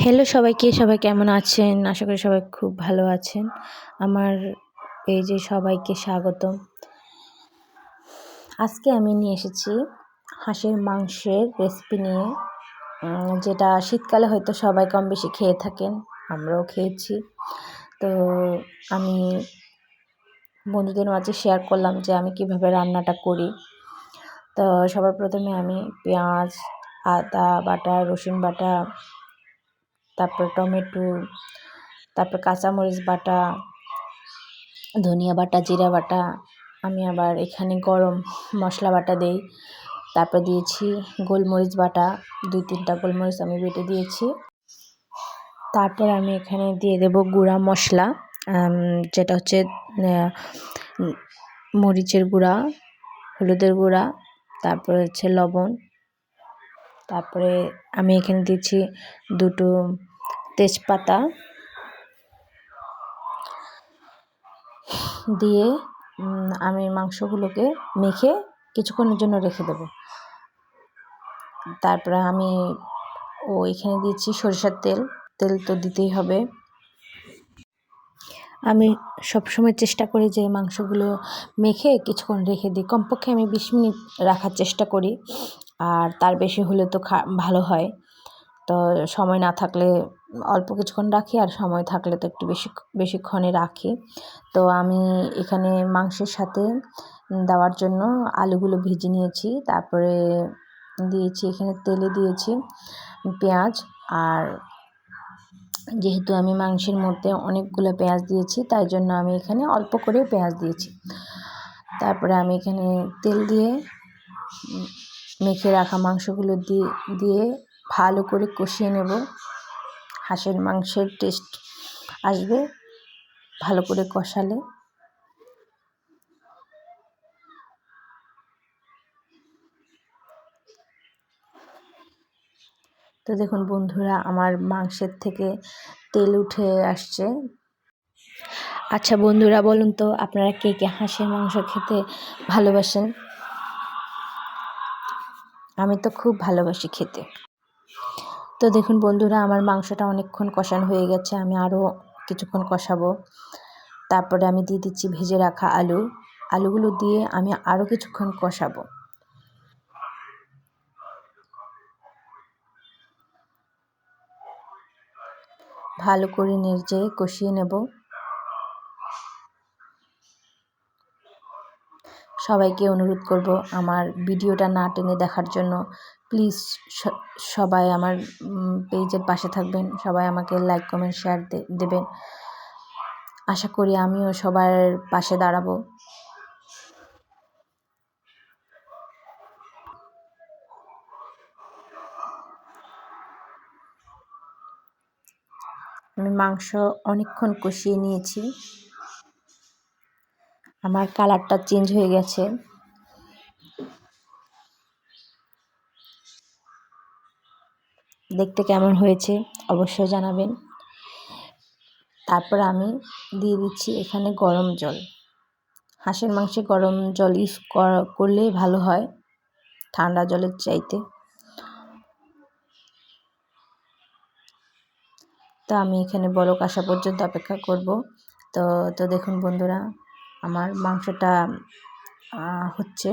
Hello সবাইকে, সবাই কেমন আছেন? আশা করি সবাই খুব ভালো আছেন। আমার পেজে সবাইকে স্বাগতম। আজকে আমি নিয়ে এসেছি হাঁসের মাংসের রেসিপি নিয়ে, যেটা শীতকালে হয়তো সবাই কম বেশি খেয়ে থাকেন, আমরাও খেয়েছি। তো আমি বন্ধুদের মাঝে শেয়ার করলাম যে আমি কিভাবে রান্নাটা করি। তো সবার প্রথমে আমি পেঁয়াজ, আদা বাটা, রসুন বাটা, তারপর টমেটো, তারপর কাঁচামরিচ বাটা, ধনিয়া বাটা, জিরা বাটা, আমি আবার এখানে গরম মশলা বাটা দেই। তারপর দিয়েছি গোলমরিচ বাটা, 2-3টা গোলমরিচ আমি বেটে দিয়েছি। তারপর আমি এখানে দিয়ে দেব গুঁড়া মশলা, যেটা হচ্ছে মরিচের গুঁড়া, হলুদের গুঁড়া, তারপর হচ্ছে লবণ। তারপরে আমি এখানে দিচ্ছি 2টো তেজপাতা দিয়ে আমি মাংসগুলোকে মেখে কিছুক্ষণের জন্য রেখে দেব। তারপরে আমি এখানে দিচ্ছি সরিষার তেল তো দিতেই হবে। আমি সবসময় চেষ্টা করি যে মাংসগুলো মেখে কিছুক্ষণ রেখে দিই, কমপক্ষে আমি 20 মিনিট রাখার চেষ্টা করি, আর তার বেশি হলে তো ভালো হয়। তো সময় না থাকলে অল্প কিছুক্ষণ রাখি, আর সময় থাকলে তো একটু বেশিক্ষণে রাখি। তো আমি এখানে মাংসের সাথে দেওয়ার জন্য আলুগুলো ভেজে নিয়েছি, তারপরে দিয়েছি এখানে তেলে দিয়েছি পেঁয়াজ। আর যেহেতু আমি মাংসের মধ্যে অনেকগুলো পেঁয়াজ দিয়েছি, তাই জন্য আমি এখানে অল্প করে পেঁয়াজ দিয়েছি। তারপরে আমি এখানে তেল দিয়ে মেখে রাখা মাংসগুলো দিয়ে ভালো করে কষিয়ে নেব। হাঁসের মাংসের টেস্ট আসবে ভালো করে কষালে। তো দেখুন বন্ধুরা, আমার মাংসের থেকে তেল উঠে আসছে। আচ্ছা বন্ধুরা, বলুন তো আপনারা কে কে হাঁসের মাংস খেতে ভালোবাসেন? আমি তো খুব ভালোবাসি খেতে। তো দেখুন বন্ধুরা, আমার মাংসটা অনেকক্ষণ কষানো হয়ে গেছে, আমি আরও কিছুক্ষণ কষাবো। তারপরে আমি দিয়ে দিচ্ছি ভেজে রাখা আলুগুলো দিয়ে আমি আরও কিছুক্ষণ কষাবো। ভালো করে নেড়ে কষিয়ে নেব। সবাইকে অনুরোধ করব আমার ভিডিওটা না টেনে দেখার জন্য। প্লিজ সবাই আমার পেজের পাশে থাকবেন, সবাই আমাকে লাইক কমেন্ট শেয়ার দেবেন। আশা করি আমিও সবার পাশে দাঁড়াবো। আমি মাংস অনেকক্ষণ কষিয়ে নিয়েছি, আমার কালারটা চেঞ্জ হয়ে গেছে। দেখতে কেমন হয়েছে অবশ্যই জানাবেন। তারপর আমি দিয়ে দিচ্ছি এখানে গরম জল। হাঁসের মাংসে গরম জল ইউজ করলেই ভালো হয় ঠান্ডা জলের চাইতে। তো আমি এখানে বলক আসা পর্যন্ত অপেক্ষা করব। তো দেখুন বন্ধুরা, আমার মাংসটা হচ্ছে।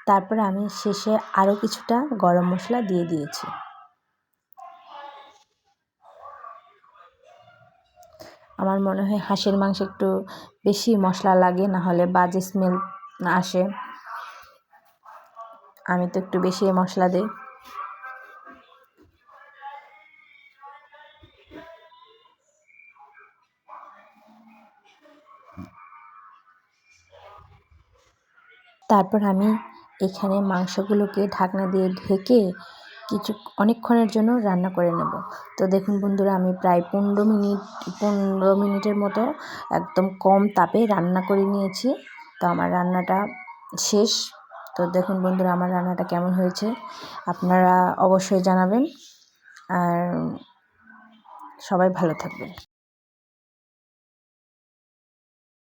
তারপরে আমি শেষে আরও কিছুটা গরম মশলা দিয়ে দিয়েছি। আমার মনে হয় হাঁসের মাংসে একটু বেশি মশলা লাগে, না হলে বাজে স্মেল আসে। আমি তো একটু বেশি মশলা দিই। তারপর আমি এখানে মাংসগুলোকে ঢাকনা দিয়ে ঢেকে অনেকক্ষণের জন্য রান্না করে নেব। তো দেখুন বন্ধুরা, আমি প্রায় 15 মিনিটের মতো একদম কম তাপে রান্না করে নিয়েছি। তো আমার রান্নাটা শেষ। তো দেখুন বন্ধুরা, আমার রান্নাটা কেমন হয়েছে আপনারা অবশ্যই জানাবেন, আর সবাই ভালো থাকবেন।